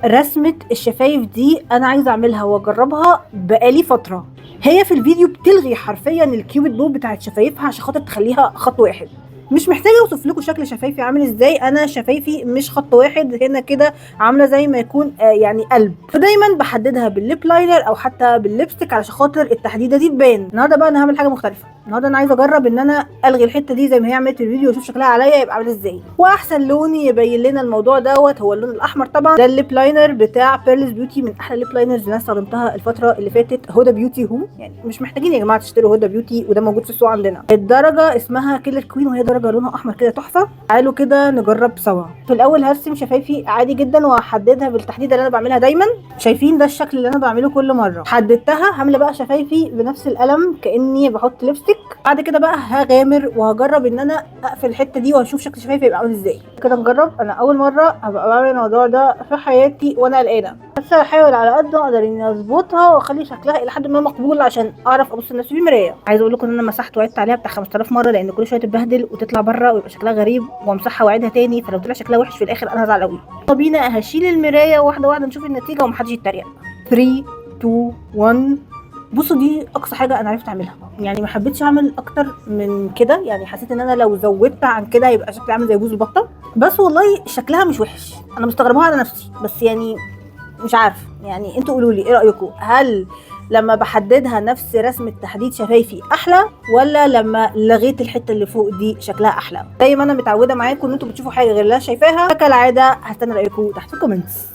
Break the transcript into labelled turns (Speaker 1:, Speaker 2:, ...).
Speaker 1: رسمة الشفايف دي انا عايزة اعملها واجربها بقالي فترة. هي في الفيديو بتلغي حرفيا الكيوبيد بو بتاعت شفايفها عشان خاطر تخليها خط واحد. مش محتاجه اوصف لكم شكل شفايفي عامل ازاي، انا شفايفي مش خط واحد، هنا كده عامله زي ما يكون يعني قلب. فدايما بحددها بالليب لاينر او حتى بالليبستيك علشان خاطر التحديده دي تبان. النهارده بقى انا هعمل حاجه مختلفه، النهارده انا عايزه اجرب ان انا الغي الحته دي زي ما هي عملت في الفيديو واشوف شكلها عليا يبقى عامل ازاي. واحسن لون يبين لنا الموضوع دوت هو اللون الاحمر طبعا. ده الليب لاينر بتاع بيرلز بيوتي، من احلى الليب لاينرز اللي انا استخدمتها الفتره اللي فاتت. هدى بيوتي هم يعني مش محتاجين يا جماعه تشتروا هدى بيوتي، وده موجود في السوق عندنا. الدرجه اسمها كيلر كوين وهي درجه لونها احمر كده تحفه. تعالوا كده نجرب سوا. في الاول هرسم شفايفي عادي جدا وهحددها بالتحديده اللي انا بعملها دايما. شايفين ده الشكل اللي انا بعمله كل مره. حددتها، هملى بقى شفايفي بنفس القلم كاني بحط ليبستيك. بعد كده بقى هغامر وهجرب ان انا اقفل الحته دي وهشوف شكل شفايفي يبقى عامل ازاي. كده نجرب. انا اول مره هبقى بعمل الموضوع ده في حياتي وانا قلقانه، بس هحاول على قد ما اقدر اني اظبطها واخلي شكلها الى حد ما مقبول عشان اعرف ابص لنفسي في المرايه. عايزه اقول لكم ان انا مسحت وعدت عليها بتاع 5000 مره لان كل شويه تتبهدل وتطلع بره ويبقى شكلها غريب، وامسحها واعيدها تاني، فلو طلع شكلها وحش في الاخر انا هزعل قوي. طب بينا هشيل المرايه واحده واحده نشوف النتيجه ومحدش يتريق. 3 2 1. بصوا دي اقصى حاجه انا عرفت اعملها، يعني ما حبيتش اعمل اكتر من كده، يعني حسيت ان انا لو زودت عن كده هيبقى شكلي عامل زي بوز البطه. بس والله شكلها مش وحش، انا مستغرباها على نفسي، بس يعني مش عارف. يعني انتوا قولوا لي ايه رايكم، هل لما بحددها نفس رسمة تحديد شفايفي احلى، ولا لما لغيت الحته اللي فوق دي شكلها احلى؟ زي ما انا متعوده معاكم ان انتوا بتشوفوا حاجه غير اللي انا شايفاها، فكالعاده هستنى رايكم تحت في الكومنتس.